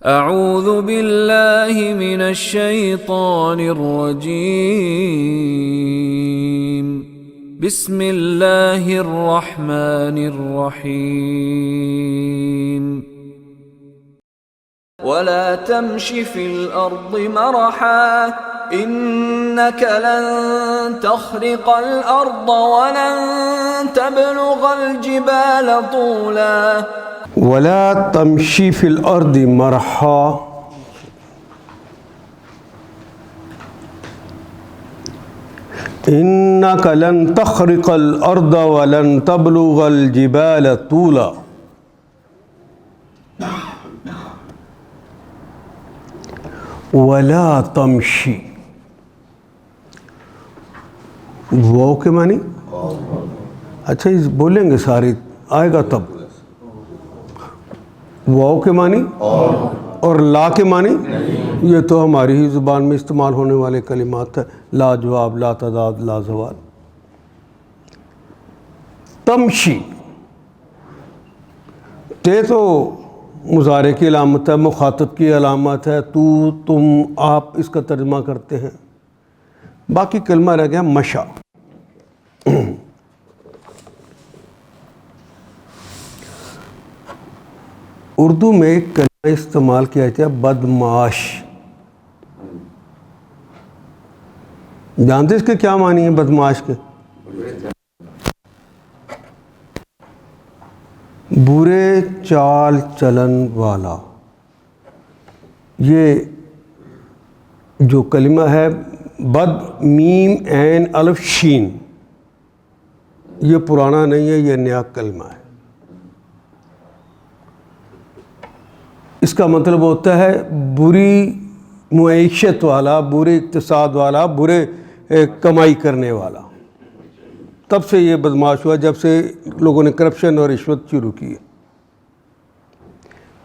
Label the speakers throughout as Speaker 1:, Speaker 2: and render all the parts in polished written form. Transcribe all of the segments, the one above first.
Speaker 1: اعوذ باللہ من الشیطان الرجیم بسم اللہ الرحمن الرحیم ولا تمش في الأرض مرحا إنك لن تخرق الأرض ولن تبلغ الجبال طولا
Speaker 2: ولا تمشي في الأرض مرحا إنك لن تخرق الأرض ولن تبلغ الجبال طولا ولا تمشي وہ کے معنی اچھا بولیں گے ساری آئے گا تب واو کے معنی اور لا کے معنی یہ تو ہماری ہی زبان میں استعمال ہونے والے کلمات ہیں لا جواب لا تضاد لا زوال تمشی تے تو مضارع کی علامت ہے مخاطب کی علامت ہے تو تم آپ اس کا ترجمہ کرتے ہیں باقی کلمہ رہ گیا مشا اردو میں ایک کلمہ استعمال کیا جاتا ہے بدمعاش جانتے اس کے کیا معنی ہے بدمعاش کے برے چال چلن والا یہ جو کلمہ ہے بد میم عین الف شین یہ پرانا نہیں ہے یہ نیا کلمہ ہے اس کا مطلب ہوتا ہے بری معیشت والا برے اقتصاد والا برے کمائی کرنے والا تب سے یہ بدمعاش ہوا جب سے لوگوں نے کرپشن اور رشوت شروع کی ہے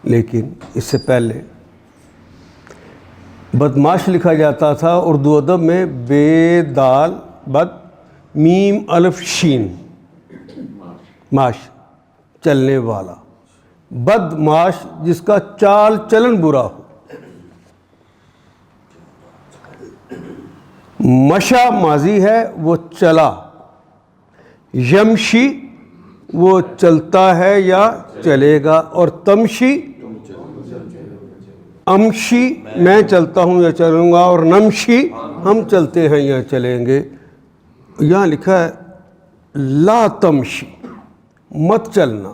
Speaker 2: لیکن اس سے پہلے بدمعاش لکھا جاتا تھا اردو ادب میں بے دال بد میم الف شین معاش چلنے والا بدمعاش جس کا چال چلن برا ہو مشا ماضی ہے وہ چلا یمشی وہ چلتا ہے یا چلے گا اور تمشی امشی میں چلتا ہوں یا چلوں گا اور نمشی ہم چلتے ہیں یا چلیں گے یہاں لکھا ہے لا تمشی مت چلنا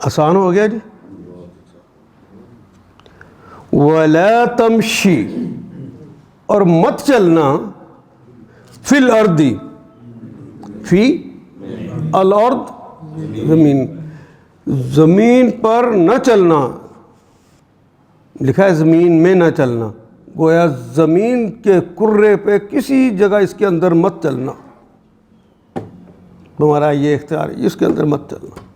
Speaker 2: آسان ہو گیا جی ولا تمشی اور مت چلنا فی الارض فی الارض زمین پر نہ چلنا لکھا ہے زمین میں نہ چلنا گویا زمین کے کرے پہ کسی جگہ اس کے اندر مت چلنا تمہارا یہ اختیار ہے اس کے اندر مت چلنا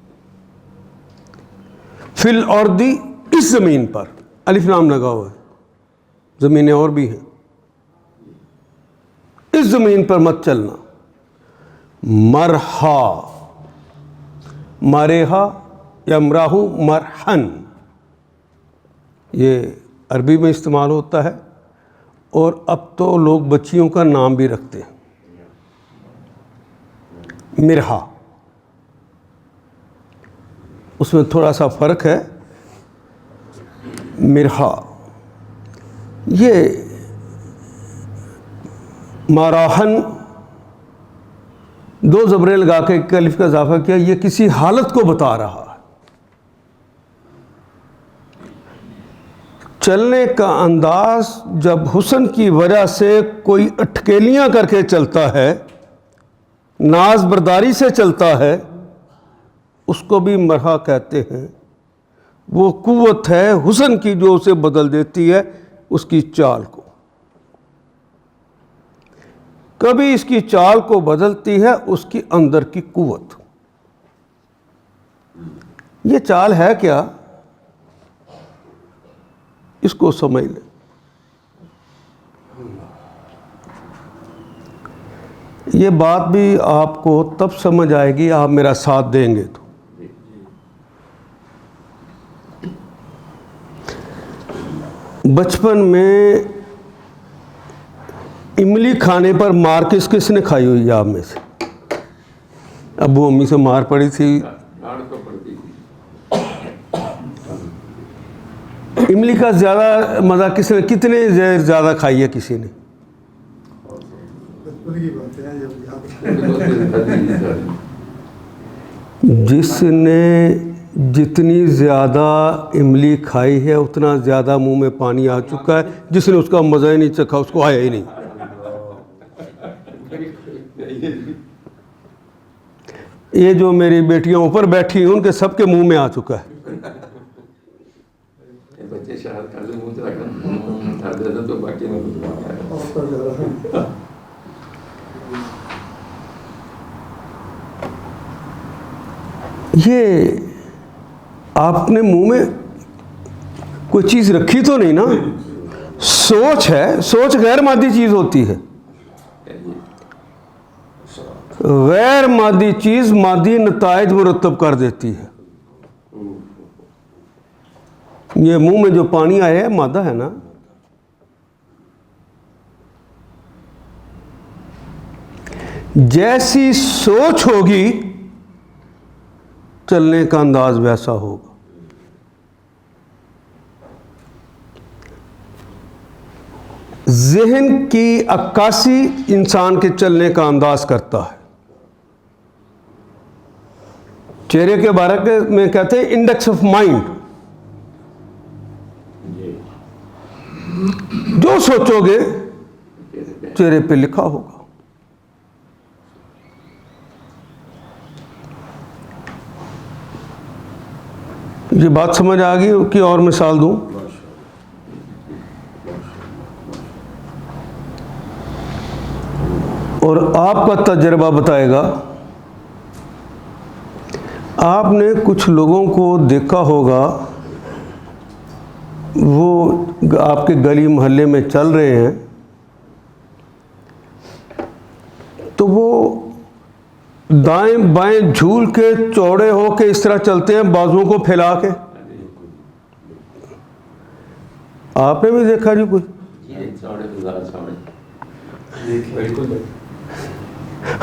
Speaker 2: فی الارض اس زمین پر الف لام لگا ہوا ہے زمینیں اور بھی ہیں اس زمین پر مت چلنا مرحا مرحا یمراہو مرحن یہ عربی میں استعمال ہوتا ہے اور اب تو لوگ بچیوں کا نام بھی رکھتے ہیں مرحا اس میں تھوڑا سا فرق ہے مرحا یہ مراحن دو زبریں لگا کے ایک الف کا اضافہ کیا یہ کسی حالت کو بتا رہا ہے چلنے کا انداز جب حسن کی وجہ سے کوئی اٹکیلیاں کر کے چلتا ہے ناز برداری سے چلتا ہے اس کو بھی مرحا کہتے ہیں وہ قوت ہے حسن کی جو اسے بدل دیتی ہے اس کی چال کو کبھی اس کی چال کو بدلتی ہے اس کی اندر کی قوت یہ چال ہے کیا اس کو سمجھ لیں یہ بات بھی آپ کو تب سمجھ آئے گی آپ میرا ساتھ دیں گے تو بچپن میں املی کھانے پر مار کس نے کھائی ہوئی ہے آپ میں سے؟ ابو امی سے مار پڑی تھی؟ املی کا زیادہ مزہ کتنے زیادہ کھائی ہے کسی نے؟ جس نے جتنی زیادہ املی کھائی ہے اتنا زیادہ منہ میں پانی آ چکا ہے. جس نے اس کا مزہ ہی نہیں چکھا اس کو آیا ہی نہیں. یہ جو میری بیٹیاں اوپر بیٹھی ہیں ان کے سب کے منہ میں آ چکا ہے. یہ آپ نے منہ میں کوئی چیز رکھی تو نہیں نا؟ سوچ ہے. سوچ غیر مادی چیز ہوتی ہے. غیر مادی چیز مادی نتائج مرتب کر دیتی ہے. یہ منہ میں جو پانی آیا ہے مادہ ہے نا. جیسی سوچ ہوگی چلنے کا انداز ویسا ہوگا. ذہن کی عکاسی انسان کے چلنے کا انداز کرتا ہے. چہرے کے بارے میں کہتے ہیں انڈیکس آف مائنڈ. جو سوچو گے چہرے پہ لکھا ہوگا. یہ بات سمجھ آ گئی کہ اور مثال دوں؟ اور آپ کا تجربہ بتائے گا. آپ نے کچھ لوگوں کو دیکھا ہوگا وہ آپ کے گلی محلے میں چل رہے ہیں تو وہ دائیں بائیں جھول کے چوڑے ہو کے اس طرح چلتے ہیں بازوؤں کو پھیلا کے. آپ نے بھی دیکھا جی کوئی؟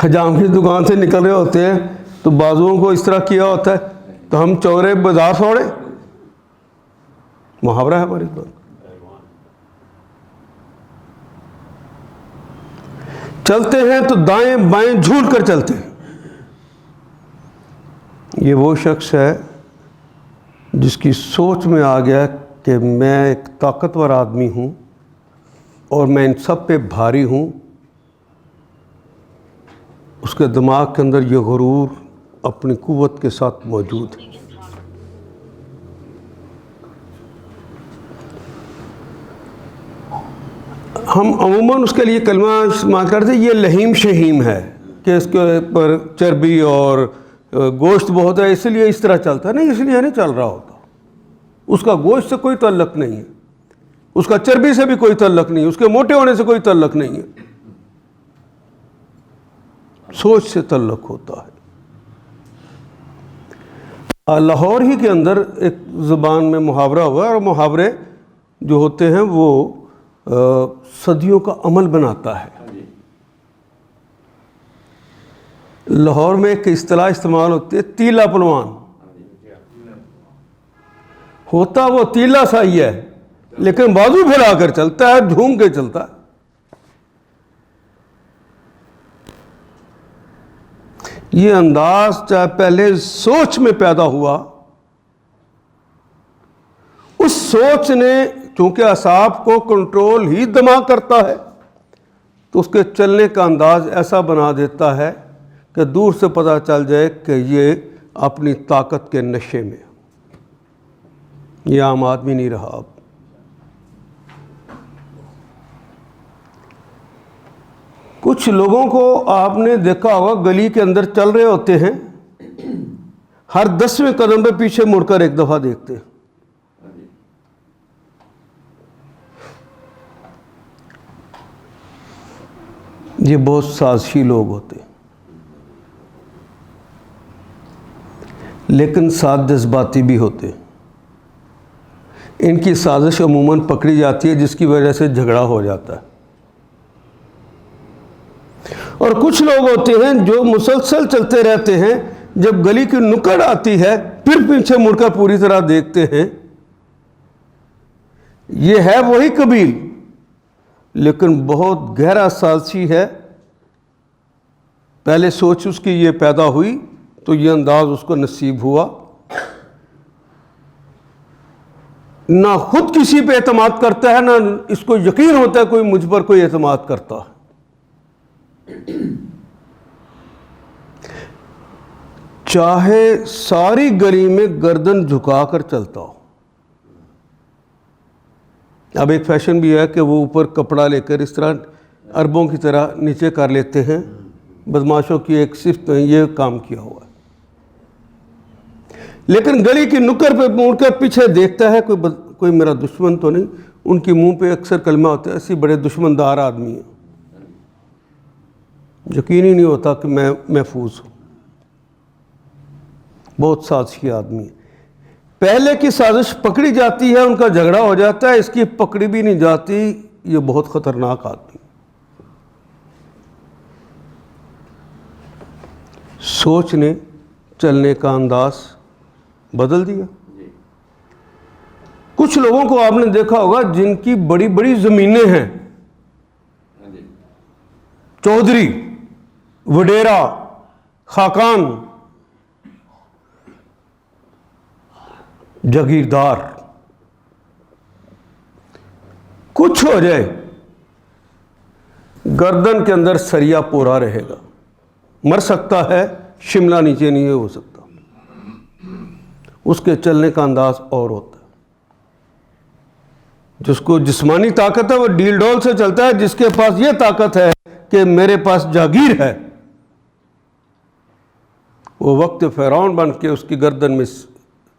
Speaker 2: حجام کی دکان سے نکل رہے ہوتے ہیں تو بازوؤں کو اس طرح کیا ہوتا ہے تو ہم چورے بازار چھوڑے. محاورہ ہے ہماری بات. چلتے ہیں تو دائیں بائیں جھول کر چلتے ہیں. یہ وہ شخص ہے جس کی سوچ میں آ گیا کہ میں ایک طاقتور آدمی ہوں اور میں ان سب پہ بھاری ہوں. اس کے دماغ کے اندر یہ غرور اپنی قوت کے ساتھ موجود ہے. ہم عموماً اس کے لیے کلمہ استعمال کرتے ہیں یہ لہیم شہیم ہے کہ اس کے پر چربی اور گوشت بہت ہے اس لیے اس طرح چلتا ہے. نہیں، اس لیے نہیں چل رہا ہوتا. اس کا گوشت سے کوئی تعلق نہیں ہے. اس کا چربی سے بھی کوئی تعلق نہیں ہے. اس کے موٹے ہونے سے کوئی تعلق نہیں ہے. سوچ سے تعلق ہوتا ہے. لاہور ہی کے اندر ایک زبان میں محاورہ ہوا اور محاورے جو ہوتے ہیں وہ صدیوں کا عمل بناتا ہے. لاہور میں ایک اصطلاح استعمال ہوتی ہے تیلا پلوان. ہوتا وہ تیلا سا ہی ہے لیکن بازو پھیلا کر چلتا ہے، جھوم کے چلتا ہے. یہ انداز چاہے پہلے سوچ میں پیدا ہوا، اس سوچ نے چونکہ اعصاب کو کنٹرول ہی دماغ کرتا ہے تو اس کے چلنے کا انداز ایسا بنا دیتا ہے کہ دور سے پتہ چل جائے کہ یہ اپنی طاقت کے نشے میں. یہ عام آدمی نہیں رہا اب. کچھ لوگوں کو آپ نے دیکھا ہوگا گلی کے اندر چل رہے ہوتے ہیں، ہر 10ویں قدم پہ پیچھے مڑ کر ایک دفعہ دیکھتے ہیں. یہ بہت سازشی لوگ ہوتے ہیں لیکن ساتھ جذباتی بھی ہوتے ہیں. ان کی سازش عموماً پکڑی جاتی ہے، جس کی وجہ سے جھگڑا ہو جاتا ہے۔ اور کچھ لوگ ہوتے ہیں جو مسلسل چلتے رہتے ہیں، جب گلی کی نکڑ آتی ہے پھر پیچھے مڑ کر پوری طرح دیکھتے ہیں۔ یہ ہے وہی قبیل، لیکن بہت گہرا سازشی ہے۔ پہلے سوچ اس کی یہ پیدا ہوئی تو یہ انداز اس کو نصیب ہوا۔ نہ خود کسی پہ اعتماد کرتا ہے، نہ اس کو یقین ہوتا ہے کوئی مجھ پر کوئی اعتماد کرتا ہے۔ چاہے ساری گلی میں گردن جھکا کر چلتا ہو۔ اب ایک فیشن بھی ہے کہ وہ اوپر کپڑا لے کر اس طرح عربوں کی طرح نیچے کر لیتے ہیں، بدماشوں کی ایک صفت ہے، یہ کام کیا ہوا ہے۔ لیکن گلی کی نکڑ پہ مڑ کر پیچھے دیکھتا ہے کوئی میرا دشمن تو نہیں۔ ان کی منہ پہ اکثر کلمہ ہوتا ہے، ایسی بڑے دشمن دار آدمی ہیں، یقین ہی نہیں ہوتا کہ میں محفوظ ہوں۔ بہت سازشی آدمی ہے۔ پہلے کی سازش پکڑی جاتی ہے، ان کا جھگڑا ہو جاتا ہے، اس کی پکڑی بھی نہیں جاتی۔ یہ بہت خطرناک آدمی ہے۔ سوچنے چلنے کا انداز بدل دیا۔ کچھ لوگوں کو آپ نے دیکھا ہوگا جن کی بڑی بڑی زمینیں ہیں، چودھری، وڈیرا، خاقان، جاگیردار، کچھ ہو جائے گردن کے اندر سریا پورا رہے گا، مر سکتا ہے، شملہ نیچے نہیں ہو سکتا۔ اس کے چلنے کا انداز اور ہوتا ہے۔ جس کو جسمانی طاقت ہے وہ ڈیل ڈول سے چلتا ہے، جس کے پاس یہ طاقت ہے کہ میرے پاس جاگیر ہے، وہ وقت فرعون بن کے اس کی گردن میں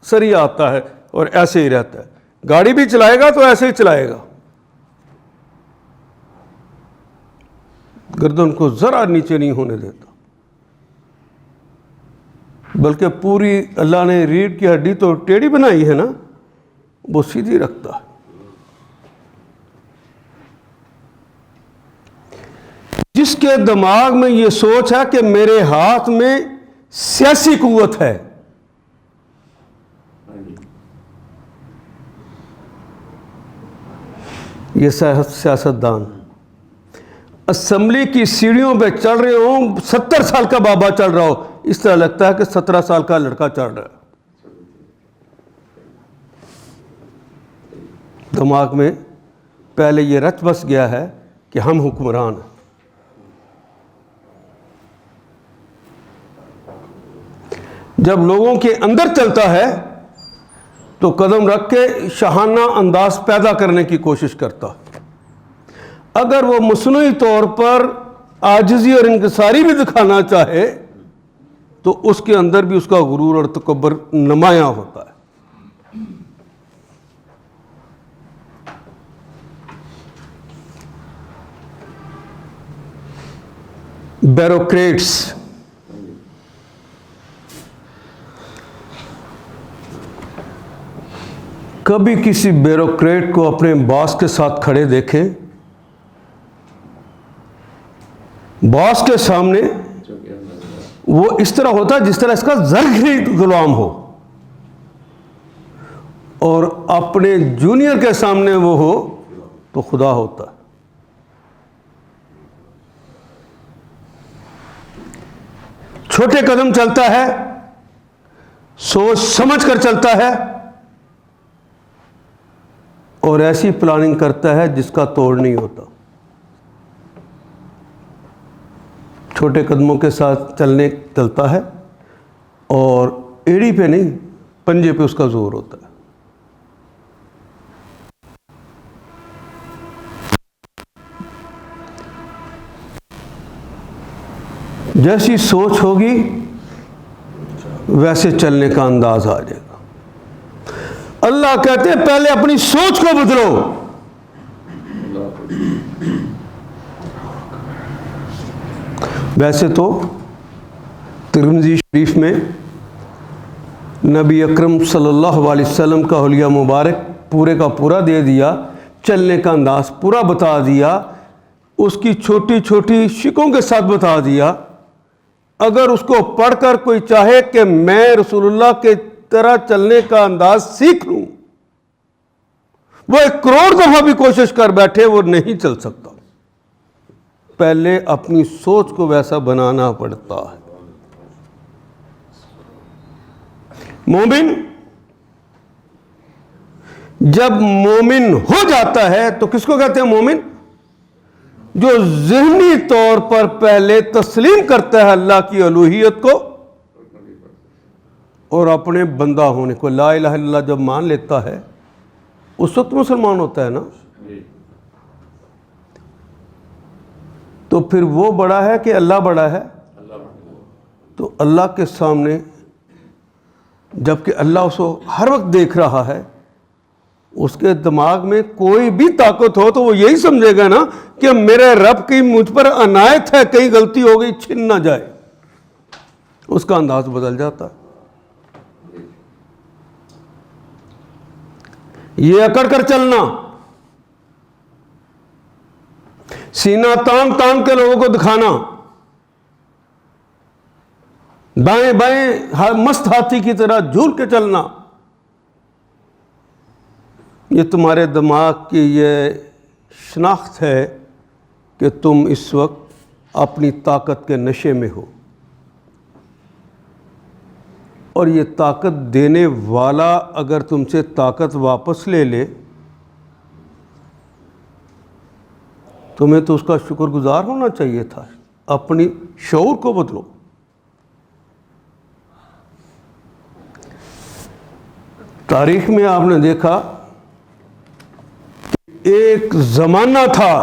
Speaker 2: سریا آتا ہے اور ایسے ہی رہتا ہے۔ گاڑی بھی چلائے گا تو ایسے ہی چلائے گا، گردن کو ذرا نیچے نہیں ہونے دیتا، بلکہ پوری اللہ نے ریڑھ کی ہڈی تو ٹیڑھی بنائی ہے نا، وہ سیدھی رکھتا ہے۔ جس کے دماغ میں یہ سوچ ہے کہ میرے ہاتھ میں سیاسی قوت ہے، یہ سیاستدان اسمبلی کی سیڑھیوں پہ چڑھ رہے ہوں، 70 سال کا بابا چڑھ رہا ہو، اس طرح لگتا ہے کہ 17 سال کا لڑکا چڑھ رہا ہے۔ دماغ میں پہلے یہ رچ بس گیا ہے کہ ہم حکمران ہیں۔ جب لوگوں کے اندر چلتا ہے تو قدم رکھ کے شاہانہ انداز پیدا کرنے کی کوشش کرتا۔ اگر وہ مصنوعی طور پر عاجزی اور انکساری بھی دکھانا چاہے تو اس کے اندر بھی اس کا غرور اور تکبر نمایاں ہوتا ہے۔ بیوروکریٹس، کبھی کسی بیوروکریٹ کو اپنے باس کے ساتھ کھڑے دیکھیں، باس کے سامنے وہ اس طرح ہوتا ہے جس طرح اس کا زرخی غلام ہو، اور اپنے جونیئر کے سامنے وہ ہو تو خدا ہوتا ہے۔ چھوٹے قدم چلتا ہے، سوچ سمجھ کر چلتا ہے، اور ایسی پلاننگ کرتا ہے جس کا توڑ نہیں ہوتا۔ چھوٹے قدموں کے ساتھ چلتا ہے اور ایڑی پہ نہیں، پنجے پہ اس کا زور ہوتا ہے۔ جیسی سوچ ہوگی ویسے چلنے کا انداز آ جائے گا۔ اللہ کہتے ہیں پہلے اپنی سوچ کو بدلو۔ ویسے تو ترمذی شریف میں نبی اکرم صلی اللہ علیہ وسلم کا حلیہ مبارک پورے کا پورا دے دیا، چلنے کا انداز پورا بتا دیا، اس کی چھوٹی چھوٹی شکوں کے ساتھ بتا دیا. اگر اس کو پڑھ کر کوئی چاہے کہ میں رسول اللہ کے طرح چلنے کا انداز سیکھ لوں، وہ 1 کروڑ دفعہ بھی کوشش کر بیٹھے، وہ نہیں چل سکتا. پہلے اپنی سوچ کو ویسا بنانا پڑتا ہے. مومن جب مومن ہو جاتا ہے تو کس کو کہتے ہیں مومن؟ جو ذہنی طور پر پہلے تسلیم کرتا ہے اللہ کی الوہیت کو اور اپنے بندہ ہونے کو. لا الہ الا اللہ جب مان لیتا ہے اس وقت مسلمان ہوتا ہے نا. تو پھر وہ بڑا ہے کہ اللہ بڑا ہے؟ تو اللہ کے سامنے جبکہ اللہ اس کو ہر وقت دیکھ رہا ہے، اس کے دماغ میں کوئی بھی طاقت ہو تو وہ یہی سمجھے گا نا کہ میرے رب کی مجھ پر عنایت ہے، کہیں غلطی ہو گئی چھن نہ جائے. اس کا انداز بدل جاتا ہے. یہ اکڑ کر چلنا، سینہ تان تان کے لوگوں کو دکھانا، دائیں بائیں مست ہاتھی کی طرح جھول کے چلنا، یہ تمہارے دماغ کی یہ شناخت ہے کہ تم اس وقت اپنی طاقت کے نشے میں ہو. اور یہ طاقت دینے والا اگر تم سے طاقت واپس لے لے تمہیں تو اس کا شکر گزار ہونا چاہیے تھا. اپنی شعور کو بدلو. تاریخ میں آپ نے دیکھا ایک زمانہ تھا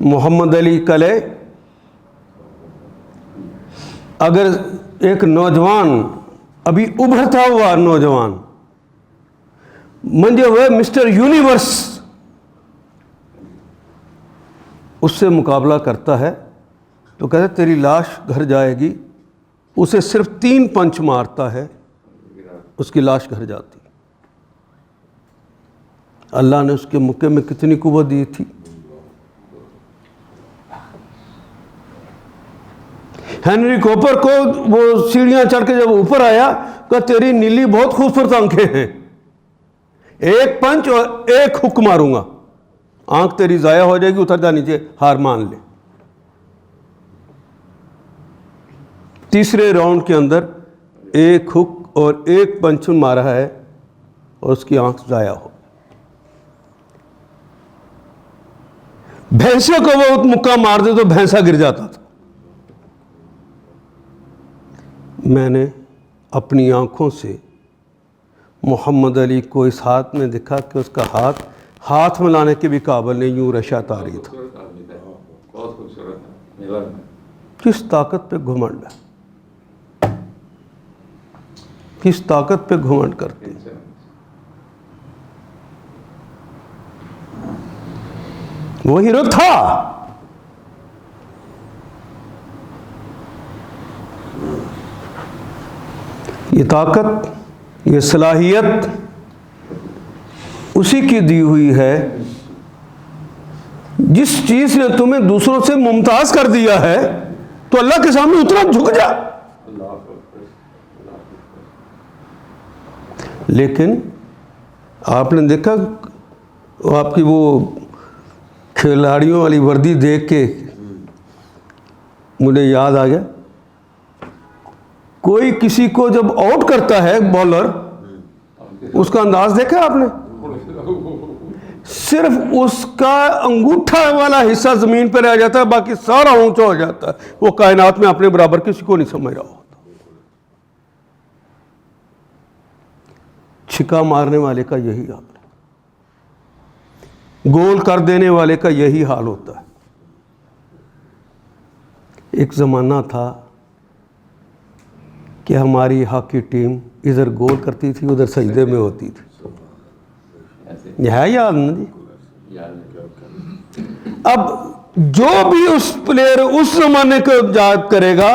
Speaker 2: محمد علی کلے، اگر ایک نوجوان ابھی ابھرتا ہوا نوجوان منجے ہوئے مسٹر یونیورس اس سے مقابلہ کرتا ہے تو کہتے تیری لاش گھر جائے گی. اسے صرف 3 پنچ مارتا ہے، اس کی لاش گھر جاتی. اللہ نے اس کے مکے میں کتنی قوت دی تھی. ہنری کوپر کو وہ سیڑھیاں چڑھ کے جب اوپر آیا کہ تیری نیلی بہت خوبصورت آنکھیں ہیں، 1 پنچ اور 1 ہک ماروں گا، آنکھ تیری ضائع ہو جائے گی، اتر جا نیچے، ہار مان لے. تیسرے راؤنڈ کے اندر 1 ہک اور 1 پنچ مارا ہے اور اس کی آنکھ ضائع ہو. بھینسے کو وہ مکہ مار دے تو بھینسا گر جاتا تھا. میں نے اپنی آنکھوں سے محمد علی کو اس ہاتھ میں دیکھا کہ اس کا ہاتھ ملانے کے بھی قابل نہیں، یوں رشا تاری تھا. کس طاقت پہ گھمنڈ ہے، کس طاقت پہ گھمنڈ کرتے ہیں. وہ ہیرو تھا. یہ طاقت، یہ صلاحیت اسی کی دی ہوئی ہے جس چیز نے تمہیں دوسروں سے ممتاز کر دیا ہے تو اللہ کے سامنے اتنا جھک جا. لیکن آپ نے دیکھا آپ کی وہ کھلاڑیوں والی وردی دیکھ کے مجھے یاد آ گیا، کوئی کسی کو جب آؤٹ کرتا ہے بالر، اس کا انداز دیکھا آپ نے؟ صرف اس کا انگوٹھا والا حصہ زمین پہ رہ جاتا ہے، باقی سارا اونچا ہو جاتا ہے. وہ کائنات میں اپنے برابر کسی کو نہیں سمجھ رہا ہوتا. چھکا مارنے والے کا یہی حال ہے، گول کر دینے والے کا یہی حال ہوتا ہے. ایک زمانہ تھا کہ ہماری ہاکی ٹیم ادھر گول کرتی تھی، ادھر سجدے میں ہوتی تھی. یہ ہے یاد نا جی؟ اب جو بھی اس پلیئر اس زمانے کو یاد کرے گا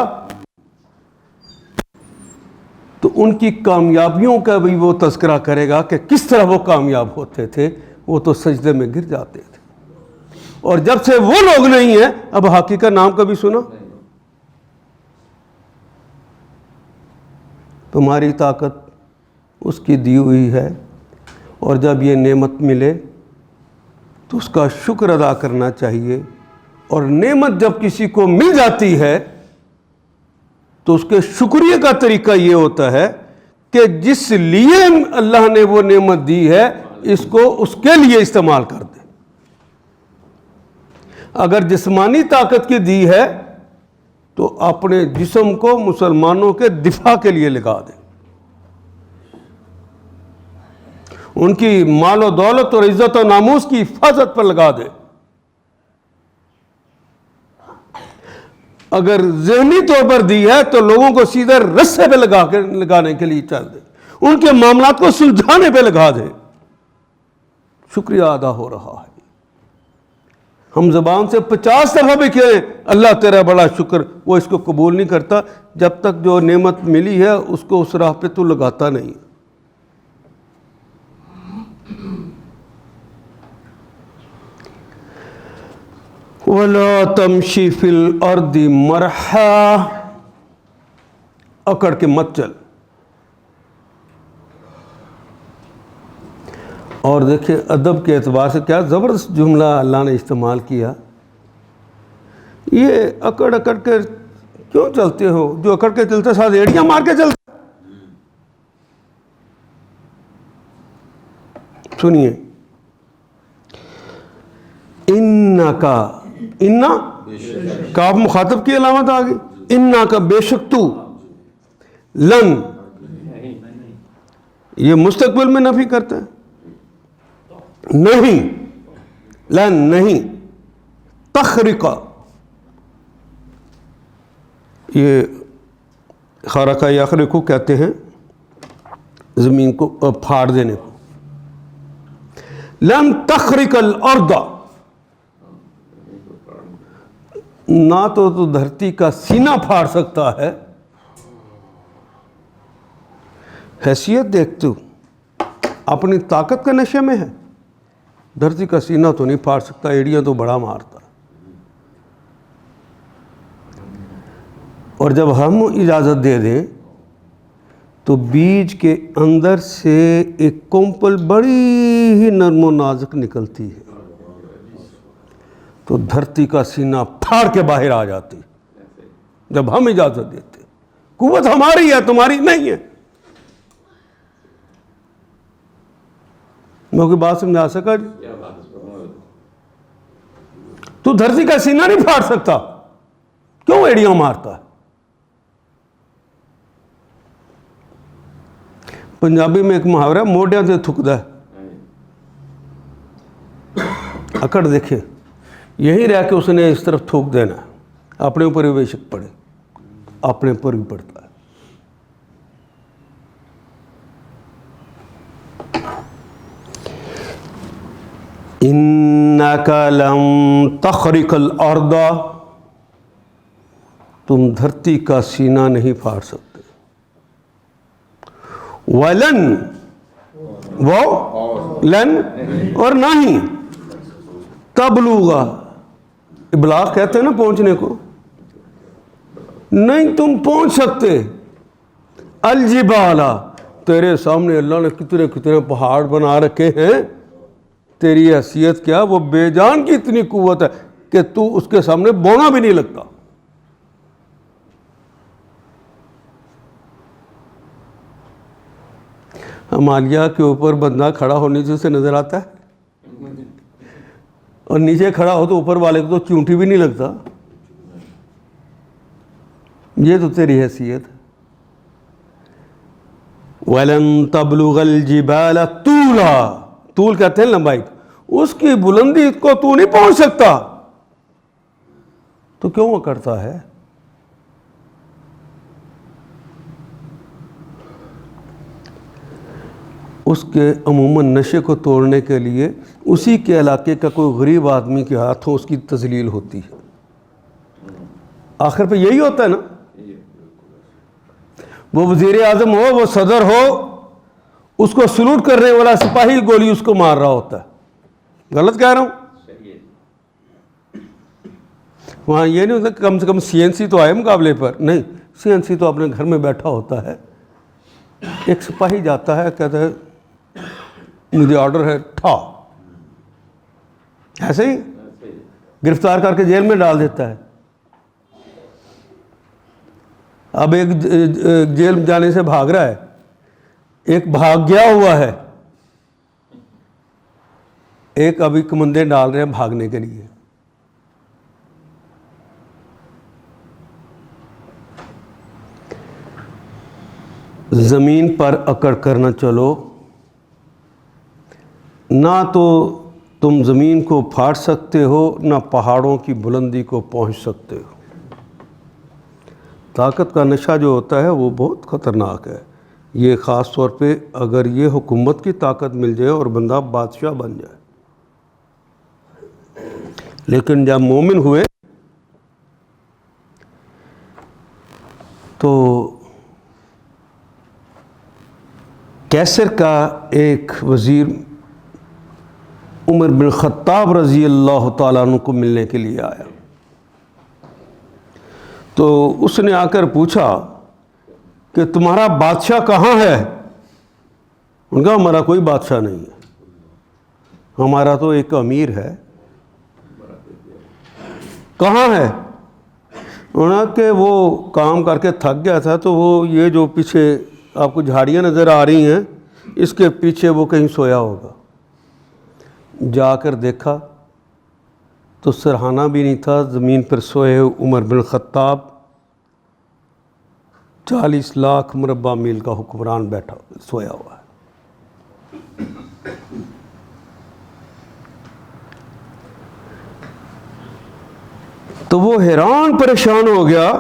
Speaker 2: تو ان کی کامیابیوں کا بھی وہ تذکرہ کرے گا کہ کس طرح وہ کامیاب ہوتے تھے. وہ تو سجدے میں گر جاتے تھے. اور جب سے وہ لوگ نہیں ہیں, اب ہاکی کا نام کبھی سنا؟ تمہاری طاقت اس کی دی ہوئی ہے, اور جب یہ نعمت ملے تو اس کا شکر ادا کرنا چاہیے. اور نعمت جب کسی کو مل جاتی ہے تو اس کے شکریہ کا طریقہ یہ ہوتا ہے کہ جس لیے اللہ نے وہ نعمت دی ہے اس کو اس کے لیے استعمال کر دے. اگر جسمانی طاقت کی دی ہے تو اپنے جسم کو مسلمانوں کے دفاع کے لیے لگا دے, ان کی مال و دولت اور عزت و ناموس کی حفاظت پر لگا دے. اگر ذہنی طور پر دی ہے تو لوگوں کو سیدھے رسے پہ لگانے کے لیے چل دے, ان کے معاملات کو سلجھانے پہ لگا دے. شکریہ ادا ہو رہا ہے. ہم زبان سے 50 دفعہ بھی کہیں اللہ تیرا بڑا شکر, وہ اس کو قبول نہیں کرتا جب تک جو نعمت ملی ہے اس کو اس راہ پہ تو لگاتا نہیں. وَلَا تَمْشِ فِي الْأَرْضِ مَرْحًا, اکڑ کے مت چل. اور دیکھیں ادب کے اعتبار سے کیا زبردست جملہ اللہ نے استعمال کیا. یہ اکڑ اکڑ کے کیوں چلتے ہو؟ جو اکڑ کے چلتے ساتھ ایڑیاں مار کے چلتے. سنیے, انکا, انا کاف مخاطب کی علامت آ گئی. انا کا بے شک تو, لن یہ مستقبل میں نفی کرتا ہے, نہیں, لن نہیں, تخرقہ یہ خرقہ یخرق کو کہتے ہیں زمین کو پھاڑ دینے کو. لن تخرق الارض, نہ تو دھرتی کا سینہ پھاڑ سکتا ہے. حیثیت دیکھ تو اپنی طاقت کے نشے میں ہے. دھرتی کا سینہ تو نہیں پھاڑ سکتا, ایڑیاں تو بڑا مارتا. اور جب ہم اجازت دے دیں تو بیج کے اندر سے ایک کمپل بڑی ہی نرم و نازک نکلتی ہے, تو دھرتی کا سینہ پھاڑ کے باہر آ جاتی جب ہم اجازت دیتے. قوت ہماری ہے, تمہاری نہیں ہے. میں کوئی بات سمجھا سکا جی؟ تو دھرتی کا سینہ نہیں پھاڑ سکتا, کیوں ایڑیاں مارتا ہے؟ پنجابی میں ایک محاورہ, موڈیاں سے تھکدا ہے. اکڑ دیکھے, یہیں رہ کے اس نے اس طرف تھوک دینا ہے. اپنے اوپر ہی بے شک پڑے, اپنے اوپر بھی پڑتا ہے. اِنَّكَ لَن تَخْرِقَ الْأَرْضَ, تم دھرتی کا سینہ نہیں پھاڑ سکتے. وَلَن, وہ لن اور نہیں, تبلغا, ابلاغ کہتے ہیں نا پہنچنے کو, نہیں تم پہنچ سکتے. الجبال, تیرے سامنے اللہ نے کتنے کتنے پہاڑ بنا رکھے ہیں, تیری حیثیت کیا, وہ بے جان کی اتنی قوت ہے کہ تو اس کے سامنے بونا بھی نہیں لگتا. ہمالیہ کے اوپر بندہ کھڑا ہونے سے اسے نظر آتا ہے, اور نیچے کھڑا ہو تو اوپر والے کو تو چونٹی بھی نہیں لگتا. یہ تو تیری حیثیت ہے. وَلَن تَبْلُغَ الْجِبَالَ طُولًا, طول کہتے ہیں لمبائی, اس کی بلندی کو تو نہیں پہنچ سکتا, تو کیوں وہ کرتا ہے؟ اس کے عموماً نشے کو توڑنے کے لیے اسی کے علاقے کا کوئی غریب آدمی کے ہاتھوں اس کی تذلیل ہوتی ہے. آخر پہ یہی ہوتا ہے نا. وہ وزیر اعظم ہو، وہ صدر ہو، اس کو سلوٹ کرنے والا سپاہی گولی اس کو مار رہا ہوتا ہے. غلط کہہ رہا ہوں؟ وہاں یہ نہیں ہوتا کہ کم سے کم سی این سی تو آئے مقابلے پر. نہیں، سی این سی تو اپنے گھر میں بیٹھا ہوتا ہے. ایک سپاہی جاتا ہے، کہتا ہے مجھے آرڈر ہے، ٹھا، ایسے ہی گرفتار کر کے جیل میں ڈال دیتا ہے. اب ایک جیل جانے سے بھاگ رہا ہے، ایک بھاگ گیا ہوا ہے، ایک ابھی کمندیں ڈال رہے ہیں بھاگنے کے لیے. زمین پر اکڑ کر نہ چلو، نہ تو تم زمین کو پھاڑ سکتے ہو، نہ پہاڑوں کی بلندی کو پہنچ سکتے ہو. طاقت کا نشہ جو ہوتا ہے وہ بہت خطرناک ہے. یہ خاص طور پہ اگر یہ حکومت کی طاقت مل جائے اور بندہ بادشاہ بن جائے. لیکن جب مومن ہوئے تو کیسر کا ایک وزیر عمر بن خطاب رضی اللہ تعالیٰ عنہ کو ملنے کے لیے آیا. تو اس نے آ کر پوچھا کہ تمہارا بادشاہ کہاں ہے؟ ان کا ہمارا کوئی بادشاہ نہیں ہے، ہمارا تو ایک امیر ہے. کہاں ہے؟ انہوں نے کہ وہ کام کر کے تھک گیا تھا، تو وہ یہ جو پیچھے آپ کو جھاڑیاں نظر آ رہی ہیں، اس کے پیچھے وہ کہیں سویا ہوگا. جا کر دیکھا تو سرہانہ بھی نہیں تھا، زمین پر سوئے عمر بن خطاب، 40 لاکھ مربع میل کا حکمران بیٹھا سویا ہوا ہے. تو وہ حیران پریشان ہو گیا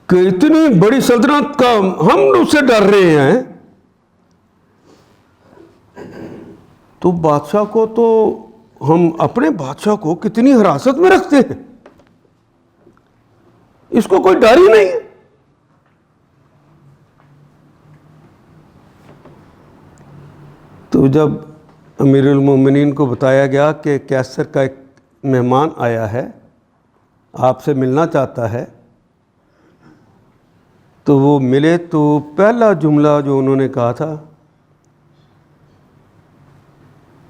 Speaker 2: کہ اتنی بڑی سلطنت کا ہم اس سے ڈر رہے ہیں، تو بادشاہ کو تو ہم اپنے بادشاہ کو کتنی حراست میں رکھتے ہیں، اس کو کوئی ڈر ہی نہیں ہے. تو جب امیر المومنین کو بتایا گیا کہ کیسر کا ایک مہمان آیا ہے، آپ سے ملنا چاہتا ہے، تو وہ ملے تو پہلا جملہ جو انہوں نے کہا تھا،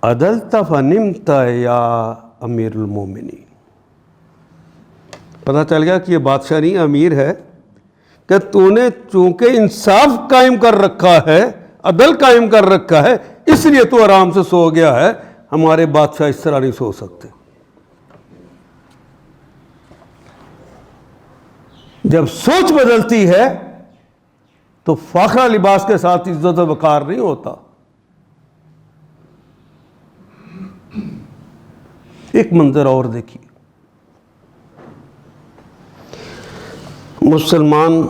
Speaker 2: عدلت فنمت یا امیر المومنین. پتہ چل گیا کہ یہ بادشاہ نہیں امیر ہے، کہ تو نے چونکہ انصاف قائم کر رکھا ہے، عدل قائم کر رکھا ہے، اس لیے تو آرام سے سو گیا ہے. ہمارے بادشاہ اس طرح نہیں سو سکتے. جب سوچ بدلتی ہے تو فاخرہ لباس کے ساتھ عزت و وقار نہیں ہوتا. ایک منظر اور دیکھیے، مسلمان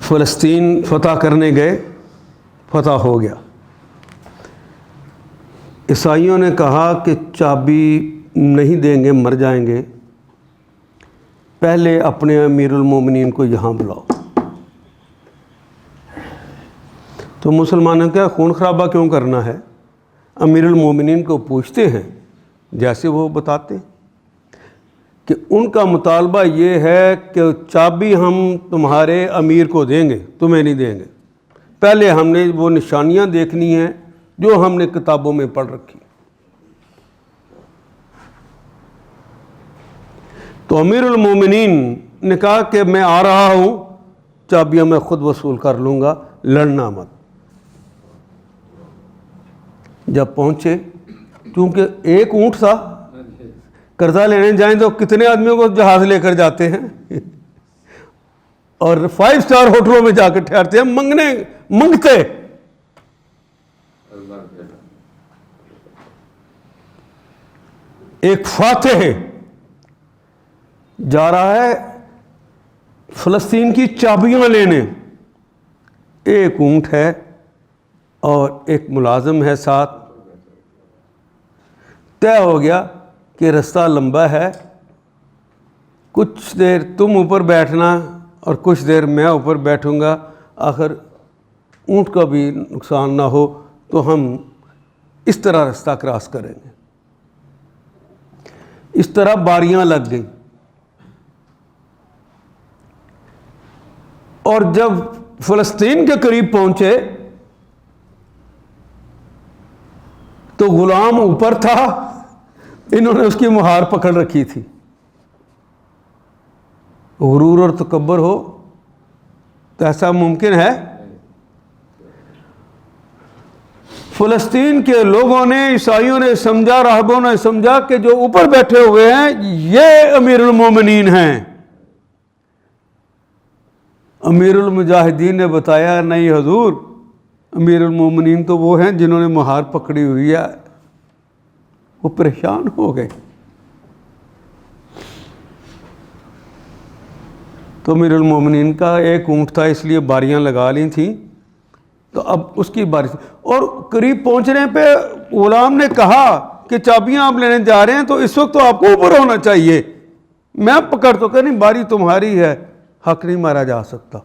Speaker 2: فلسطین فتح کرنے گئے، فتح ہو گیا. عیسائیوں نے کہا کہ چابی نہیں دیں گے، مر جائیں گے، پہلے اپنے امیر المومنین کو یہاں بلاؤ. تو مسلمانوں نے کہا خون خرابہ کیوں کرنا ہے، امیر المومنین کو پوچھتے ہیں جیسے وہ بتاتے کہ ان کا مطالبہ یہ ہے کہ چابی ہم تمہارے امیر کو دیں گے، تمہیں نہیں دیں گے، پہلے ہم نے وہ نشانیاں دیکھنی ہیں جو ہم نے کتابوں میں پڑھ رکھی. تو امیر المومنین نے کہا کہ میں آ رہا ہوں، چابیاں میں خود وصول کر لوں گا، لڑنا مت. جب پہنچے، کیونکہ ایک اونٹ تھا، قرضہ لینے جائیں تو کتنے آدمیوں کو جہاز لے کر جاتے ہیں اور 5 اسٹار ہوٹلوں میں جا کے ٹھہرتے ہیں، منگتے. ایک فاتح جا رہا ہے فلسطین کی چابیاں لینے، ایک اونٹ ہے اور ایک ملازم ہے ساتھ. طے ہو گیا کہ رستہ لمبا ہے، کچھ دیر تم اوپر بیٹھنا اور کچھ دیر میں اوپر بیٹھوں گا، آخر اونٹ کا بھی نقصان نہ ہو تو ہم اس طرح راستہ کراس کریں گے۔ اس طرح باریاں لگ گئیں، اور جب فلسطین کے قریب پہنچے تو غلام اوپر تھا، انہوں نے اس کی مہار پکڑ رکھی تھی۔ غرور اور تکبر ہو تو ایسا ممکن ہے؟ فلسطین کے لوگوں نے، عیسائیوں نے سمجھا، راہبوں نے سمجھا کہ جو اوپر بیٹھے ہوئے ہیں یہ امیر المومنین ہیں۔ امیر المجاہدین نے بتایا نہیں حضور، امیر المومنین تو وہ ہیں جنہوں نے مہار پکڑی ہوئی ہے۔ وہ پریشان ہو گئے۔ تو امیر المومنین کا ایک اونٹ تھا، اس لیے باریاں لگا لی تھیں، تو اب اس کی باری، اور قریب پہنچنے پہ غلام نے کہا کہ چابیاں آپ لینے جا رہے ہیں تو اس وقت تو آپ کو اوپر ہونا چاہیے، میں پکڑ تو کہ نہیں، باری تمہاری ہے، حق نہیں مارا جا سکتا۔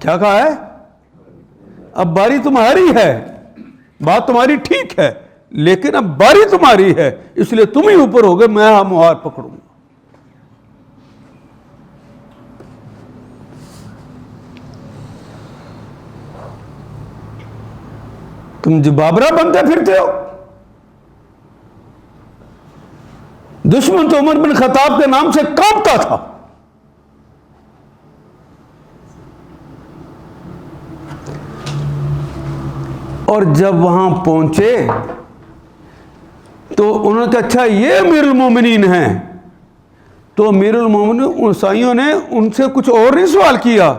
Speaker 2: کیا کہا ہے؟ اب باری تمہاری ہے، بات تمہاری ٹھیک ہے، لیکن اب باری تمہاری ہے، اس لیے تم ہی اوپر ہوگے، میں مہار پکڑوں گا۔ تم جبابرہ بنتے پھرتے ہو۔ دشمن تو عمر بن خطاب کے نام سے کانپتا تھا۔ اور جب وہاں پہنچے تو انہوں نے کہا اچھا یہ امیر المومنین ہیں، تو امیر المومنین عیسائیوں نے ان سے کچھ اور نہیں سوال کیا،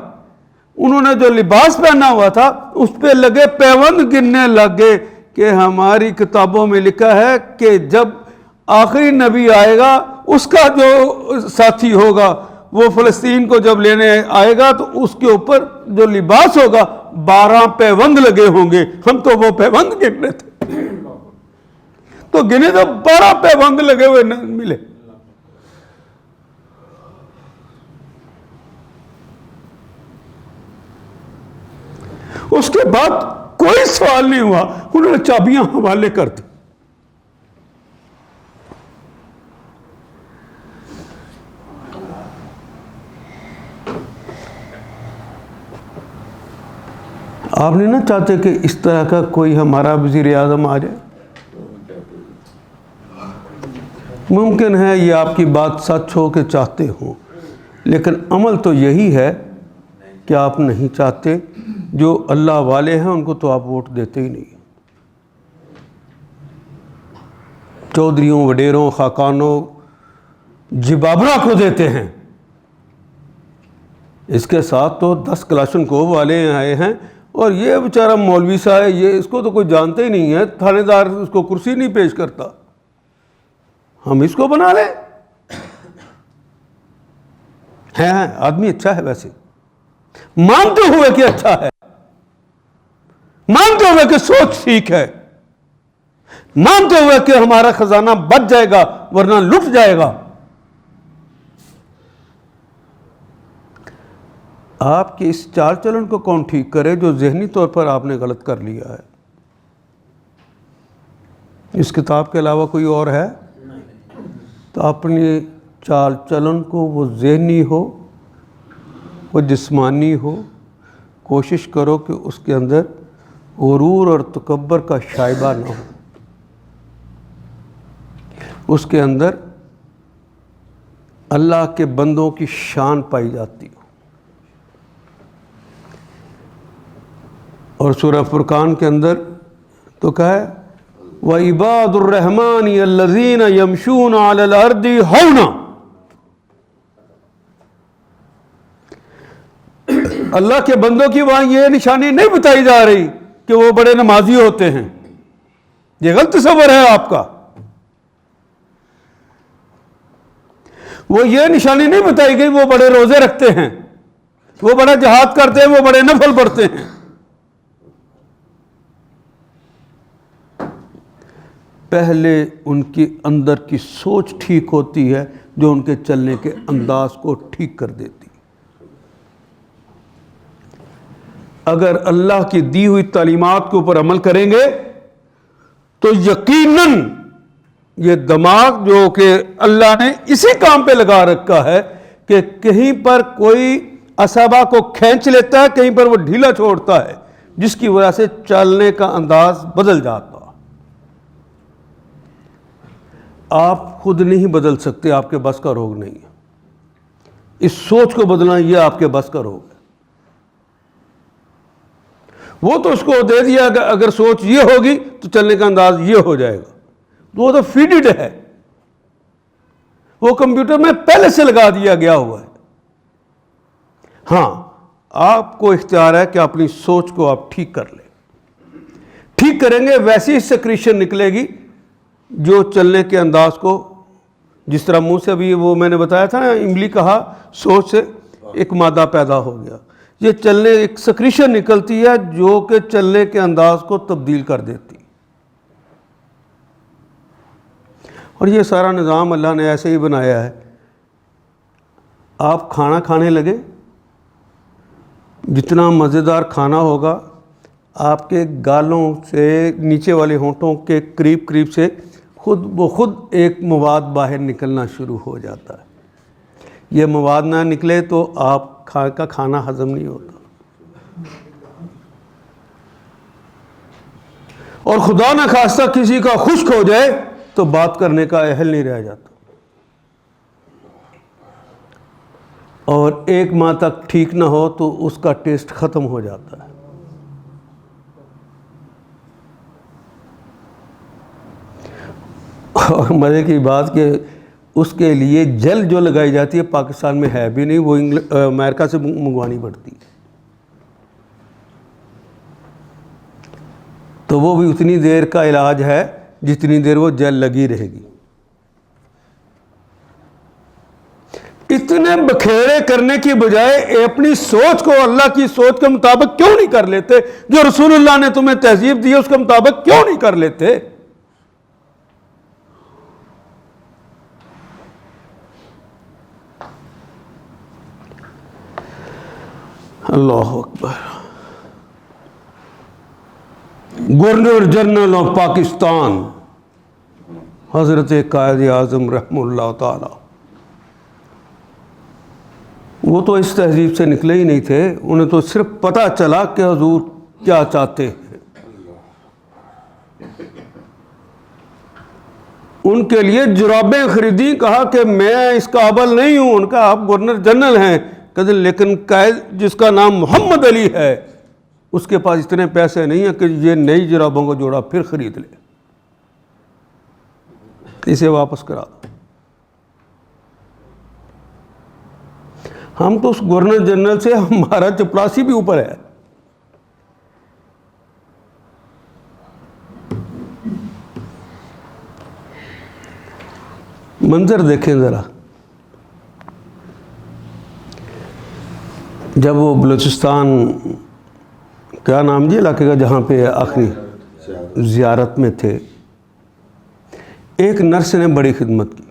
Speaker 2: انہوں نے جو لباس پہنا ہوا تھا اس پہ لگے پیوند گننے لگ گئے کہ ہماری کتابوں میں لکھا ہے کہ جب آخری نبی آئے گا اس کا جو ساتھی ہوگا وہ فلسطین کو جب لینے آئے گا تو اس کے اوپر جو لباس ہوگا 12 پیوند لگے ہوں گے۔ ہم تو وہ پیوند گن رہے تھے، تو گنے تو 12 پیوند لگے ہوئے نہ ملے۔ اس کے بعد کوئی سوال نہیں ہوا، انہوں نے چابیاں حوالے کر دی۔ آپ نہیں نا چاہتے کہ اس طرح کا کوئی ہمارا وزیر اعظم آ جائے؟ ممکن ہے یہ آپ کی بات سچ ہو کہ چاہتے ہو، لیکن عمل تو یہی ہے کہ آپ نہیں چاہتے۔ جو اللہ والے ہیں ان کو تو آپ ووٹ دیتے ہی نہیں، چودھریوں، وڈیروں، خاقانوں، جبابرہ کو دیتے ہیں۔ اس کے ساتھ تو 10 کلاشنکوف والے آئے ہیں، اور یہ بیچارہ مولوی صاحب ہے، یہ اس کو تو کوئی جانتے ہی نہیں ہے، تھانے دار اس کو کرسی نہیں پیش کرتا، ہم اس کو بنا لیں۔ ہے آدمی اچھا ہے، ویسے مانتے ہوئے کہ اچھا ہے، مانتے ہوئے کہ سوچ ٹھیک ہے، مانتے ہوئے کہ ہمارا خزانہ بچ جائے گا ورنہ لٹ جائے گا۔ آپ کی اس چال چلن کو کون ٹھیک کرے جو ذہنی طور پر آپ نے غلط کر لیا ہے؟ اس کتاب کے علاوہ کوئی اور ہے؟ تو اپنی چال چلن کو، وہ ذہنی ہو، وہ جسمانی ہو، کوشش کرو کہ اس کے اندر غرور اور تکبر کا شائبہ نہ ہو، اس کے اندر اللہ کے بندوں کی شان پائی جاتی ہو۔ اور سورہ فرقان کے اندر تو کہا ہے وَعِبَادُ الرَّحْمَنِ الَّذِينَ يَمْشُونَ عَلَى الْأَرْضِ هَوْنًا۔ اللہ کے بندوں کی وہاں یہ نشانی نہیں بتائی جا رہی کہ وہ بڑے نمازی ہوتے ہیں، یہ غلط تصور ہے آپ کا۔ وہ یہ نشانی نہیں بتائی گئی وہ بڑے روزے رکھتے ہیں، وہ بڑا جہاد کرتے ہیں، وہ بڑے نفل پڑھتے ہیں۔ پہلے ان کے اندر کی سوچ ٹھیک ہوتی ہے جو ان کے چلنے کے انداز کو ٹھیک کر دیتی. اگر اللہ کی دی ہوئی تعلیمات کے اوپر عمل کریں گے تو یقیناً یہ دماغ جو کہ اللہ نے اسی کام پہ لگا رکھا ہے کہ کہیں پر کوئی اصابہ کو کھینچ لیتا ہے, کہیں پر وہ ڈھیلا چھوڑتا ہے, جس کی وجہ سے چلنے کا انداز بدل جاتا. آپ خود نہیں بدل سکتے, آپ کے بس کا روگ نہیں ہے. اس سوچ کو بدلنا یہ آپ کے بس کا روگ ہے. وہ تو اس کو دے دیا کہ اگر سوچ یہ ہوگی تو چلنے کا انداز یہ ہو جائے گا. وہ تو فیڈڈ ہے, وہ کمپیوٹر میں پہلے سے لگا دیا گیا ہوا ہے. ہاں, آپ کو اختیار ہے کہ اپنی سوچ کو آپ ٹھیک کر لیں. ٹھیک کریں گے ویسی سیکریشن نکلے گی جو چلنے کے انداز کو, جس طرح منہ سے بھی وہ میں نے بتایا تھا نا, املی کہا سوچ سے ایک مادہ پیدا ہو گیا. یہ چلنے ایک سیکریشن نکلتی ہے جو کہ چلنے کے انداز کو تبدیل کر دیتی. اور یہ سارا نظام اللہ نے ایسے ہی بنایا ہے. آپ کھانا کھانے لگے, جتنا مزیدار کھانا ہوگا آپ کے گالوں سے نیچے والے ہونٹوں کے قریب قریب سے خود بخود ایک مواد باہر نکلنا شروع ہو جاتا ہے. یہ مواد نہ نکلے تو آپ کا کھانا ہضم نہیں ہوتا. اور خدا نہ خواستہ کسی کا خشک ہو جائے تو بات کرنے کا اہل نہیں رہ جاتا. اور ایک ماہ تک ٹھیک نہ ہو تو اس کا ٹیسٹ ختم ہو جاتا ہے. اور مزے کی بات کہ اس کے لیے جل جو لگائی جاتی ہے پاکستان میں ہے بھی نہیں, وہ امریکہ سے منگوانی پڑتی ہے. تو وہ بھی اتنی دیر کا علاج ہے جتنی دیر وہ جل لگی رہے گی. اتنے بکھیڑے کرنے کی بجائے اپنی سوچ کو اللہ کی سوچ کے مطابق کیوں نہیں کر لیتے؟ جو رسول اللہ نے تمہیں تہذیب دی ہے اس کے مطابق کیوں نہیں کر لیتے؟ اللہ اکبر. گورنر جنرل آف پاکستان حضرت قائد اعظم رحمہ اللہ تعالی, وہ تو اس تہذیب سے نکلے ہی نہیں تھے. انہیں تو صرف پتہ چلا کہ حضور کیا چاہتے ہیں. ان کے لیے جرابیں خریدی, کہا کہ میں اس قابل نہیں ہوں. ان کا آپ گورنر جنرل ہیں, کہتے لیکن قائد جس کا نام محمد علی ہے اس کے پاس اتنے پیسے نہیں ہیں کہ یہ نئی جرابوں کو جوڑا پھر خرید لے, اسے واپس کرا دو. ہم تو اس گورنر جنرل سے ہمارا چپڑاسی بھی اوپر ہے. منظر دیکھیں ذرا. جب وہ بلوچستان, کیا نام جی علاقے کا جہاں پہ آخری زیارت میں تھے, ایک نرس نے بڑی خدمت کی.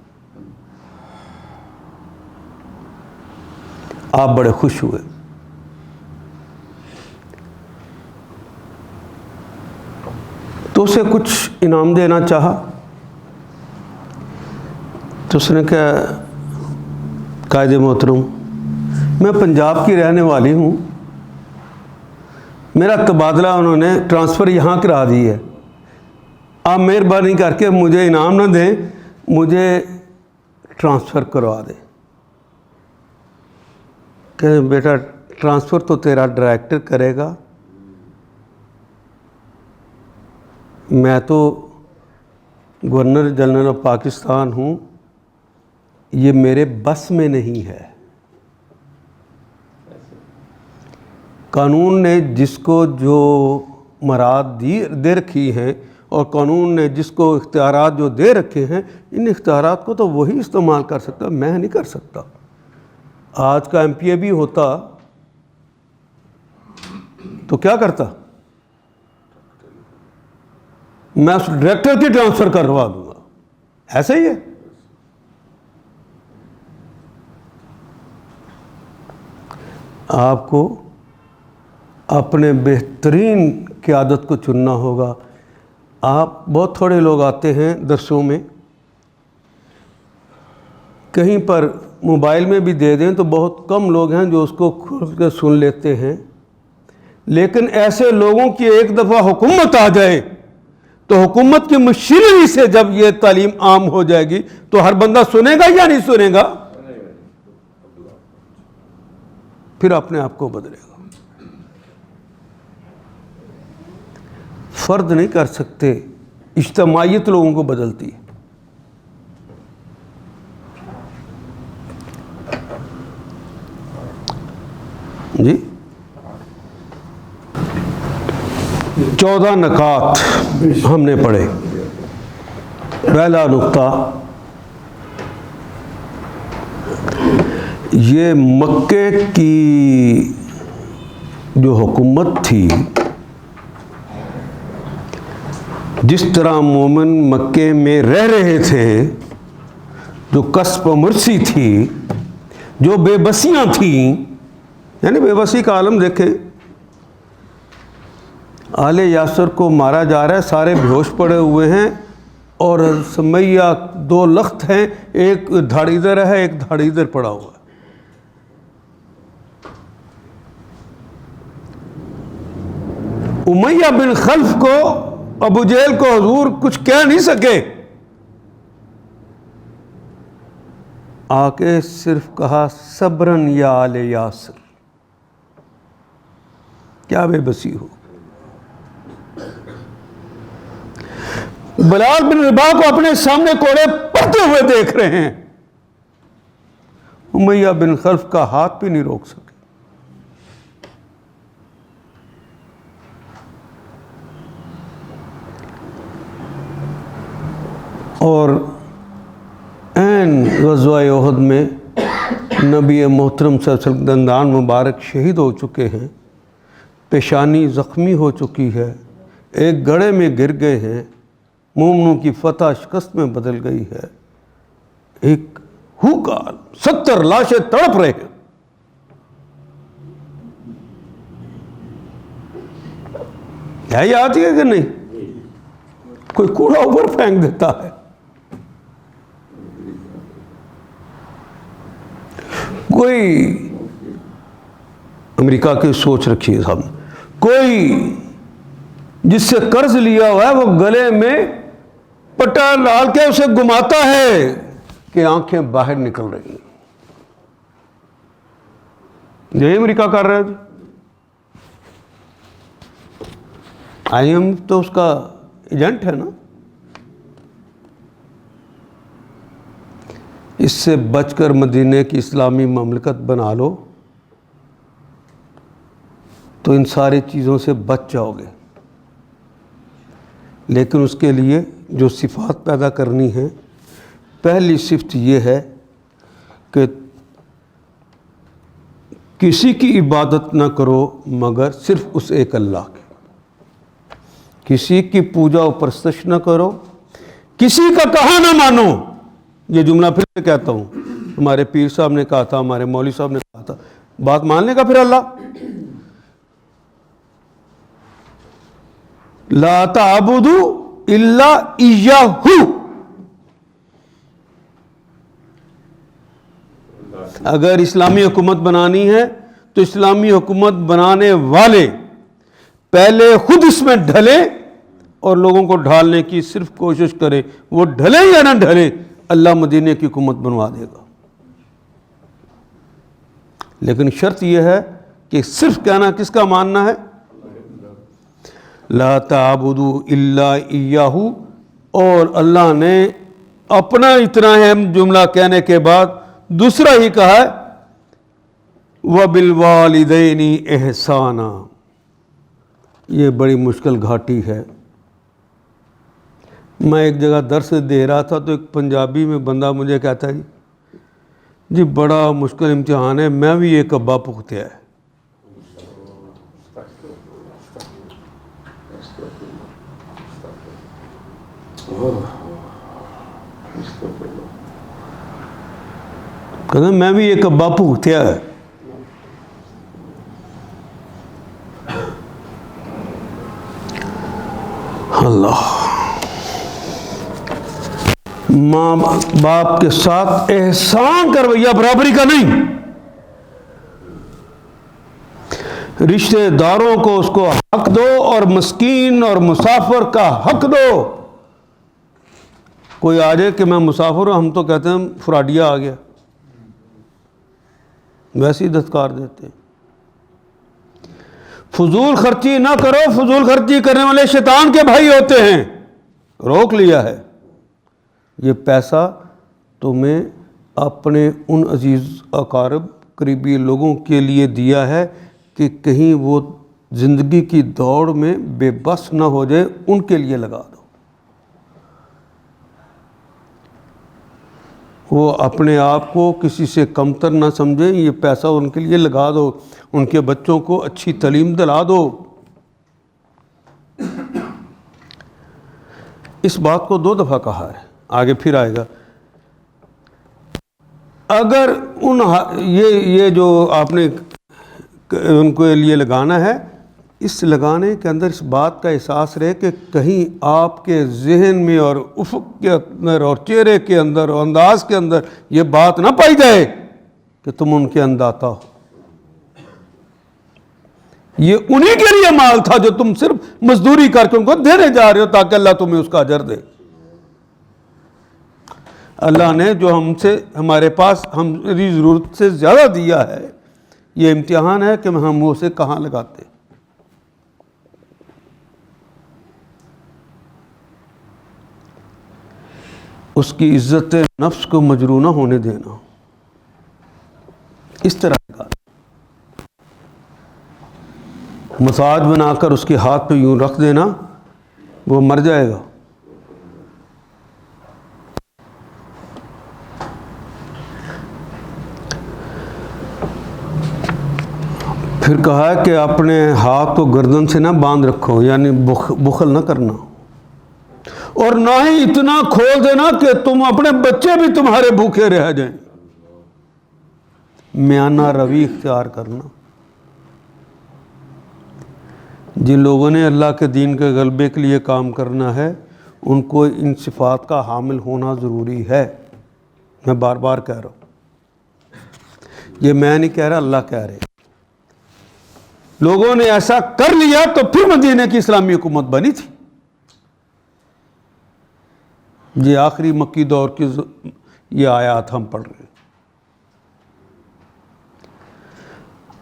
Speaker 2: آپ بڑے خوش ہوئے. تو اسے کچھ انعام دینا چاہا. تو اس نے کہا قائد محترم میں پنجاب کی رہنے والی ہوں, میرا تبادلہ انہوں نے ٹرانسفر یہاں کرا دی ہے, آپ مہربانی کر کے مجھے انعام نہ دیں, مجھے ٹرانسفر کروا دیں. کہ بیٹا ٹرانسفر تو تیرا ڈائریکٹر کرے گا, میں تو گورنر جنرل آف پاکستان ہوں, یہ میرے بس میں نہیں ہے. قانون نے جس کو جو مراد دے رکھی ہیں اور قانون نے جس کو اختیارات جو دے رکھے ہیں, ان اختیارات کو تو وہی استعمال کر سکتا, میں نہیں کر سکتا. آج کا ایم پی اے بھی ہوتا تو کیا کرتا؟ میں اس ڈائریکٹر کی ٹرانسفر کروا دوں گا. ایسا ہی ہے. آپ کو اپنے بہترین قیادت کو چننا ہوگا. آپ بہت تھوڑے لوگ آتے ہیں درسوں میں, کہیں پر موبائل میں بھی دے دیں تو بہت کم لوگ ہیں جو اس کو کھل کے سن لیتے ہیں. لیکن ایسے لوگوں کی ایک دفعہ حکومت آ جائے تو حکومت کی مشینری سے جب یہ تعلیم عام ہو جائے گی تو ہر بندہ سنے گا یا نہیں سنے گا؟ پھر اپنے آپ کو بدلے گا. فرد نہیں کر سکتے, اجتماعیت لوگوں کو بدلتی ہے. جی 14 نکات ہم نے پڑھے. پہلا نقطہ, یہ مکے کی جو حکومت تھی, جس طرح مومن مکے میں رہ رہے تھے, جو کسب و مرسی تھی, جو بے بسیاں تھیں, یعنی بے بسی کا عالم دیکھیں. آل یاسر کو مارا جا رہا ہے, سارے بے ہوش پڑے ہوئے ہیں, اور سمیہ 2 لخت ہیں, ایک دھڑ ادھر ہے ایک دھڑ ادھر پڑا ہوا ہے. امیہ بن خلف کو, ابو جہل کو حضور کچھ کہہ نہیں سکے, آ کے صرف کہا صبرن یا آل یاسر. کیا بے بسی ہو. بلال بن رباح کو اپنے سامنے کوڑے پڑتے ہوئے دیکھ رہے ہیں, امیہ بن خلف کا ہاتھ بھی نہیں روک سکے. اور عین غزوہ احد میں نبی محترم صلی اللہ علیہ وسلم دندان مبارک شہید ہو چکے ہیں, پیشانی زخمی ہو چکی ہے, ایک گڑھے میں گر گئے ہیں, مومنوں کی فتح شکست میں بدل گئی ہے. ایک ہوکال 70 لاشیں تڑپ رہے ہیں. کیا یاد ہے کہ نہیں؟ کوئی کوڑا اوپر پھینک دیتا ہے. کوئی امریکہ کی سوچ رکھی ہے صاحب, کوئی جس سے قرض لیا ہوا ہے وہ گلے میں پٹا ڈال کے اسے گھماتا ہے کہ آنکھیں باہر نکل رہی ہیں. یہی امریکہ کر رہا ہے. آئی ایم تو اس کا ایجنٹ ہے نا. اس سے بچ کر مدینے کی اسلامی مملکت بنا لو تو ان ساری چیزوں سے بچ جاؤ گے. لیکن اس کے لیے جو صفات پیدا کرنی ہے, پہلی صفت یہ ہے کہ کسی کی عبادت نہ کرو مگر صرف اس ایک اللہ کی. کسی کی پوجا و پرستش نہ کرو, کسی کا کہا نہ مانو. یہ جملہ پھر سے کہتا ہوں, ہمارے پیر صاحب نے کہا تھا, ہمارے مولوی صاحب نے کہا تھا, بات مان لے گا پھر اللہ. لا تعبدوا الا ایاہ. اگر اسلامی حکومت بنانی ہے تو اسلامی حکومت بنانے والے پہلے خود اس میں ڈھلے اور لوگوں کو ڈھالنے کی صرف کوشش کرے. وہ ڈھلے یا نہ ڈھلے, اللہ مدینے کی حکومت بنوا دے گا. لیکن شرط یہ ہے کہ صرف کہنا کس کا ماننا ہے؟ لا تعبدوا الا ایاہ. اور اللہ نے اپنا اتنا اہم جملہ کہنے کے بعد دوسرا ہی کہا ہے وَبِالْوَالِدَيْنِ إِحْسَانًا. یہ بڑی مشکل گھاٹی ہے. میں ایک جگہ درس دے رہا تھا تو ایک پنجابی میں بندہ مجھے کہتا ہے جی بڑا مشکل امتحان ہے, میں بھی ایک ابا پختیا ہے. کہتے ہیں میں بھی ایک ابا بھوکتیا ہے. اللہ. ماں باپ کے ساتھ احسان کا رویہ برابری کا نہیں. رشتہ داروں کو اس کو حق دو اور مسکین اور مسافر کا حق دو. کوئی آ جائے کہ میں مسافر ہوں، ہم تو کہتے ہیں فراڈیا آ گیا، ویسی دھتکار دیتے ہیں. فضول خرچی نہ کرو، فضول خرچی کرنے والے شیطان کے بھائی ہوتے ہیں. روک لیا ہے. یہ پیسہ تمہیں اپنے ان عزیز اقارب قریبی لوگوں کے لیے دیا ہے کہ کہیں وہ زندگی کی دوڑ میں بے بس نہ ہو جائے، ان کے لیے لگا دو. وہ اپنے آپ کو کسی سے کمتر نہ سمجھیں. یہ پیسہ ان کے لیے لگا دو، ان کے بچوں کو اچھی تعلیم دلا دو. اس بات کو 2 دفعہ کہا ہے، آگے پھر آئے گا. اگر یہ جو آپ نے ان کے لیے لگانا ہے، اس لگانے کے اندر اس بات کا احساس رہے کہ کہیں آپ کے ذہن میں اور افق کے اندر اور چہرے کے اندر اور انداز کے اندر یہ بات نہ پائی جائے کہ تم ان کے انداتا ہو. یہ انہی کے لیے مال تھا جو تم صرف مزدوری کر کے ان کو دینے جا رہے ہو تاکہ اللہ تمہیں اس کا اجر دے. اللہ نے جو ہمارے پاس ہماری ضرورت سے زیادہ دیا ہے، یہ امتحان ہے کہ ہم اسے کہاں لگاتے ہیں. اس کی عزت نفس کو مجروح نہ ہونے دینا. اس طرح کا مساج بنا کر اس کے ہاتھ پہ یوں رکھ دینا، وہ مر جائے گا. پھر کہا ہے کہ اپنے ہاتھ کو گردن سے نہ باندھ رکھو، یعنی بخل نہ کرنا، اور نہ ہی اتنا کھول دینا کہ تم اپنے بچے بھی تمہارے بھوکے رہ جائیں. میانہ روی اختیار کرنا. جن لوگوں نے اللہ کے دین کے غلبے کے لیے کام کرنا ہے، ان کو ان صفات کا حامل ہونا ضروری ہے. میں بار بار کہہ رہا ہوں، یہ میں نہیں کہہ رہا، اللہ کہہ رہے. لوگوں نے ایسا کر لیا تو پھر مدینے کی اسلامی حکومت بنی تھی. یہ آخری مکی دور کی یہ آیات ہم پڑھ رہے ہیں.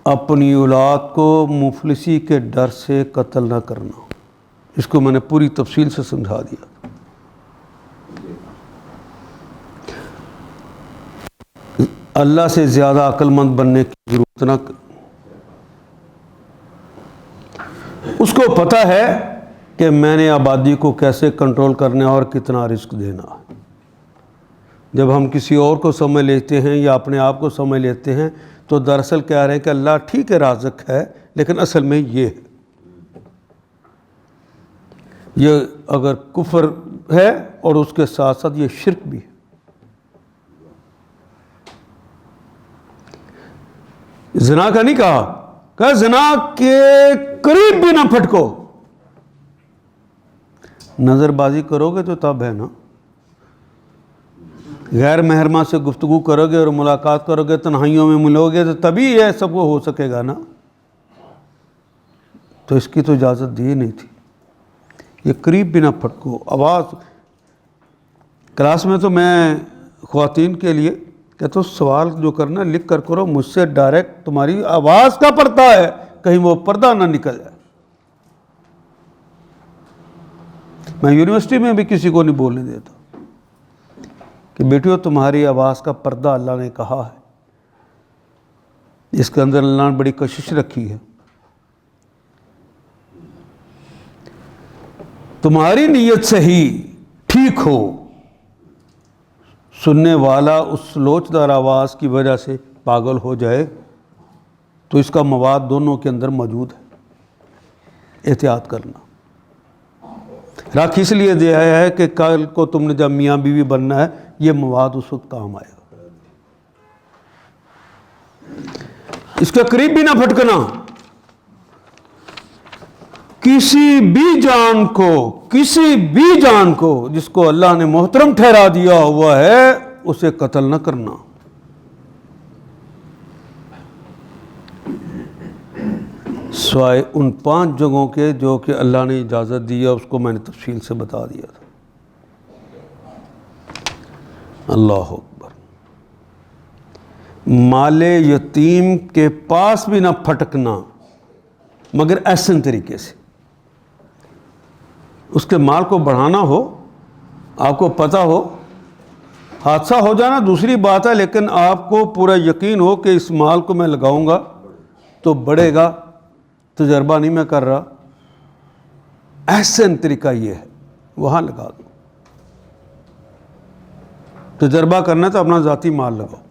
Speaker 2: اپنی اولاد کو مفلسی کے ڈر سے قتل نہ کرنا. اس کو میں نے پوری تفصیل سے سمجھا دیا. اللہ سے زیادہ عقل مند بننے کی ضرورت نہ. اس کو پتہ ہے کہ میں نے آبادی کو کیسے کنٹرول کرنا اور کتنا رزق دینا. جب ہم کسی اور کو سمجھ لیتے ہیں یا اپنے آپ کو سمجھ لیتے ہیں تو دراصل کہہ رہے ہیں کہ اللہ ٹھیک ہے رازق ہے، لیکن اصل میں یہ ہے. یہ اگر کفر ہے اور اس کے ساتھ ساتھ یہ شرک بھی ہے. زنا کا نہیں کہا کہ زنا کے قریب بھی نہ پھٹکو. نظر بازی کرو گے تو تب ہے نا. غیر محرمہ سے گفتگو کرو گے اور ملاقات کرو گے، تنہائیوں میں ملو گے تو تبھی یہ سب کو ہو سکے گا نا. تو اس کی تو اجازت دی نہیں تھی. یہ قریب بھی نہ پھٹکو. آواز کلاس میں تو میں خواتین کے لیے کہتا ہوں سوال جو کرنا لکھ کر کرو، مجھ سے ڈائریکٹ تمہاری آواز کا پردہ ہے، کہیں وہ پردہ نہ نکل جائے. میں یونیورسٹی میں بھی کسی کو نہیں بولنے دیتا کہ بیٹیو تمہاری آواز کا پردہ اللہ نے کہا ہے، اس کے اندر اللہ نے بڑی کشش رکھی ہے. تمہاری نیت صحیح ٹھیک ہو، سننے والا اس لوچدار آواز کی وجہ سے پاگل ہو جائے تو اس کا مواد دونوں کے اندر موجود ہے. احتیاط کرنا. رکھ اس لیے دیا ہے کہ کل کو تم نے جب میاں بیوی بننا ہے یہ مواد اس وقت کام آئے گا. اس کے قریب بھی نہ پھٹکنا. کسی بھی جان کو جس کو اللہ نے محترم ٹھہرا دیا ہوا ہے اسے قتل نہ کرنا. سوائے ان 5 جگہوں کے جو کہ اللہ نے اجازت دی ہے، اس کو میں نے تفصیل سے بتا دیا تھا. اللہ اکبر. مال یتیم کے پاس بھی نہ پھٹکنا، مگر احسن طریقے سے. اس کے مال کو بڑھانا ہو، آپ کو پتہ ہو، حادثہ ہو جانا دوسری بات ہے، لیکن آپ کو پورا یقین ہو کہ اس مال کو میں لگاؤں گا تو بڑھے گا، تجربہ نہیں میں کر رہا، احسن طریقہ یہ ہے وہاں لگا دو. تجربہ کرنا تو اپنا ذاتی مال لگاؤ.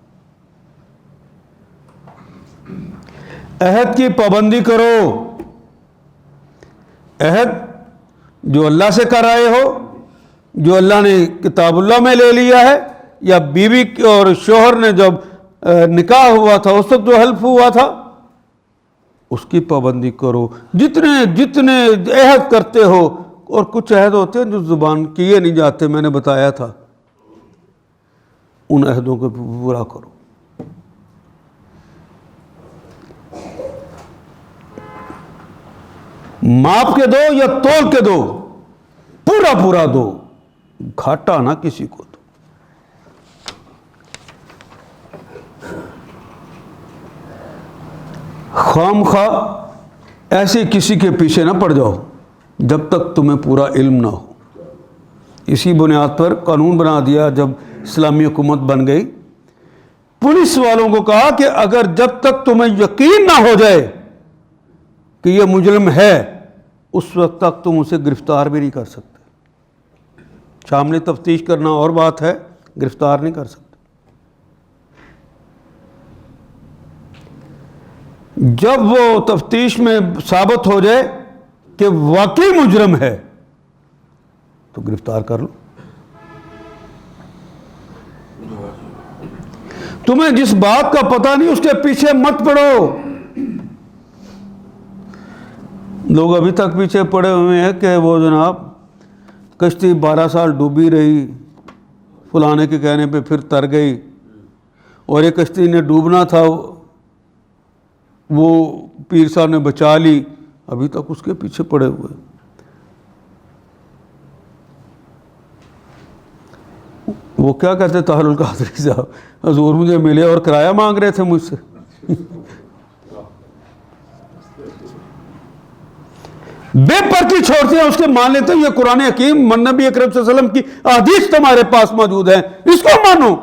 Speaker 2: عہد کی پابندی کرو. عہد جو اللہ سے کر آئے ہو، جو اللہ نے کتاب اللہ میں لے لیا ہے، یا بیوی اور شوہر نے جب نکاح ہوا تھا اس وقت جو حلف ہوا تھا اس کی پابندی کرو. جتنے عہد کرتے ہو، اور کچھ عہد ہوتے ہیں جو زبان کیے نہیں جاتے، میں نے بتایا تھا، ان عہدوں کو پورا کرو. ماپ کے دو یا تول کے دو، پورا دو، گھاٹا نہ کسی کو دو. خام خواہ ایسے کسی کے پیچھے نہ پڑ جاؤ جب تک تمہیں پورا علم نہ ہو. اسی بنیاد پر قانون بنا دیا جب اسلامی حکومت بن گئی. پولیس والوں کو کہا کہ اگر جب تک تمہیں یقین نہ ہو جائے کہ یہ مجرم ہے، اس وقت تک تم اسے گرفتار بھی نہیں کر سکتے. شامل تفتیش کرنا اور بات ہے، گرفتار نہیں کر سکتے. جب وہ تفتیش میں ثابت ہو جائے کہ واقعی مجرم ہے تو گرفتار کر لو. تمہیں جس بات کا پتہ نہیں اس کے پیچھے مت پڑو. لوگ ابھی تک پیچھے پڑے ہوئے ہیں کہ وہ جناب کشتی 12 سال ڈوبی رہی، فلانے کے کہنے پہ پھر تر گئی، اور ایک کشتی نے ڈوبنا تھا وہ پیر صاحب نے بچا لی. ابھی تک اس کے پیچھے پڑے ہوئے. وہ کیا کہتے طاہر القادری صاحب، حضور مجھے ملے اور کرایہ مانگ رہے تھے مجھ سے. بے پرتی چھوڑتے ہیں، اس کے مان لیتے ہیں یہ قرآن حکیم نبی اکرم صلی اللہ علیہ وسلم کی احادیث تمہارے پاس موجود ہیں، اس کو مانو.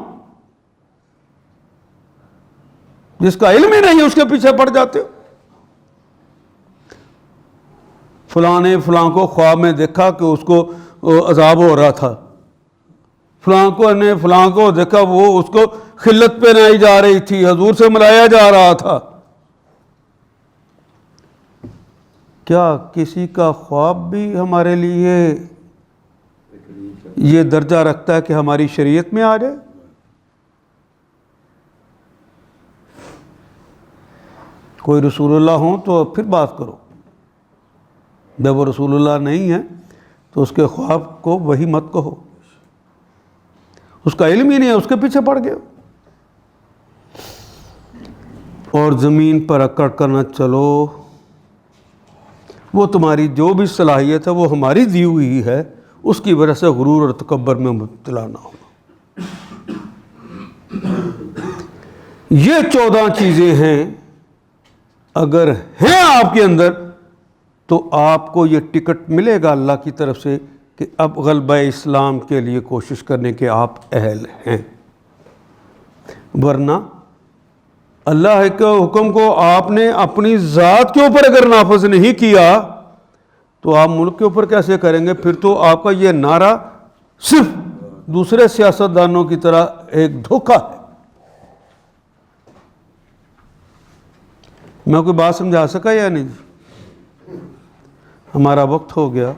Speaker 2: جس کا علم ہی نہیں اس کے پیچھے پڑ جاتے ہو. فلاں نے فلاں کو خواب میں دیکھا کہ اس کو عذاب ہو رہا تھا، فلاں کو نے فلاں کو دیکھا وہ اس کو خلت پہنائی جا رہی تھی، حضور سے ملایا جا رہا تھا. کیا کسی کا خواب بھی ہمارے لیے یہ درجہ رکھتا ہے کہ ہماری شریعت میں آ جائے؟ کوئی رسول اللہ ہوں تو پھر بات کرو، جب وہ رسول اللہ نہیں ہے تو اس کے خواب کو وہی مت کہو. اس کا علم ہی نہیں ہے، اس کے پیچھے پڑ گئے. اور زمین پر اکڑ کر نہ چلو. وہ تمہاری جو بھی صلاحیت ہے وہ ہماری دی ہوئی ہے، اس کی وجہ سے غرور اور تکبر میں مبتلا نہ ہونا. یہ 14 چیزیں ہیں، اگر ہیں آپ کے اندر تو آپ کو یہ ٹکٹ ملے گا اللہ کی طرف سے کہ اب غلبہ اسلام کے لیے کوشش کرنے کے آپ اہل ہیں. ورنہ اللہ کے حکم کو آپ نے اپنی ذات کے اوپر اگر نافذ نہیں کیا تو آپ ملک کے اوپر کیسے کریں گے؟ پھر تو آپ کا یہ نعرہ صرف دوسرے سیاستدانوں کی طرح ایک دھوکہ ہے. میں کوئی بات سمجھا سکا یا نہیں؟ ہمارا وقت ہو گیا.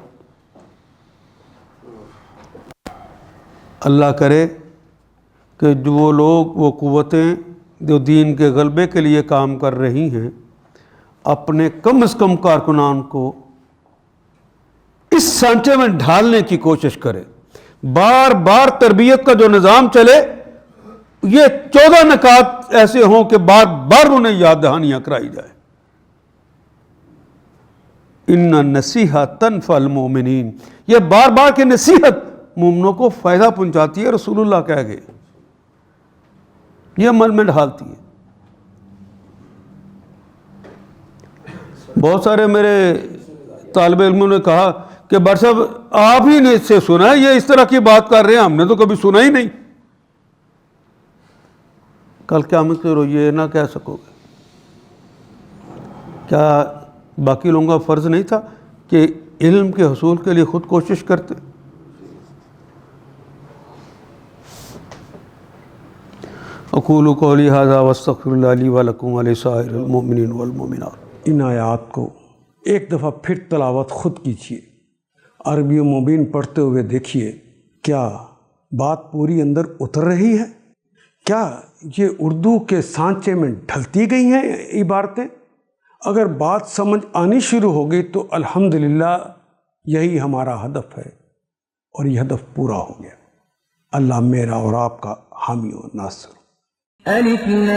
Speaker 2: اللہ کرے کہ جو وہ لوگ، وہ قوتیں جو دین کے غلبے کے لیے کام کر رہی ہیں، اپنے کم از کم کارکنان کو اس سانچے میں ڈھالنے کی کوشش کرے. بار بار تربیت کا جو نظام چلے، یہ 14 نکات ایسے ہوں کہ بار بار انہیں یاد دہانیاں کرائی جائے. ان النصیحۃ تنفع المؤمنین، یہ بار بار کی نصیحت مومنوں کو فائدہ پہنچاتی ہے. رسول اللہ کہہ گئے، یہ عمل میں ڈھالتی ہے. بہت سارے میرے طالب علموں نے کہا کہ بر صاحب آپ ہی نے اس سے سنا ہے، یہ اس طرح کی بات کر رہے ہیں، ہم نے تو کبھی سنا ہی نہیں. کل قیامت کے روز یہ نہ کہہ سکو گے. کیا باقی لوگوں کا فرض نہیں تھا کہ علم کے حصول کے لیے خود کوشش کرتے؟ اقول قولی ھذا واستغفر اللہ لی ولکم ولسائر المؤمنین والمؤمنات.
Speaker 3: ان آیات کو ایک دفعہ پھر تلاوت خود کیجیے، عربی و مبین پڑھتے ہوئے دیکھیے کیا بات پوری اندر اتر رہی ہے، کیا یہ اردو کے سانچے میں ڈھلتی گئی ہیں عبارتیں. اگر بات سمجھ آنی شروع ہو گئی تو الحمدللہ یہی ہمارا ہدف ہے، اور یہ ہدف پورا ہو گیا. اللہ میرا اور آپ کا حامی و ناصر.
Speaker 1: الف لام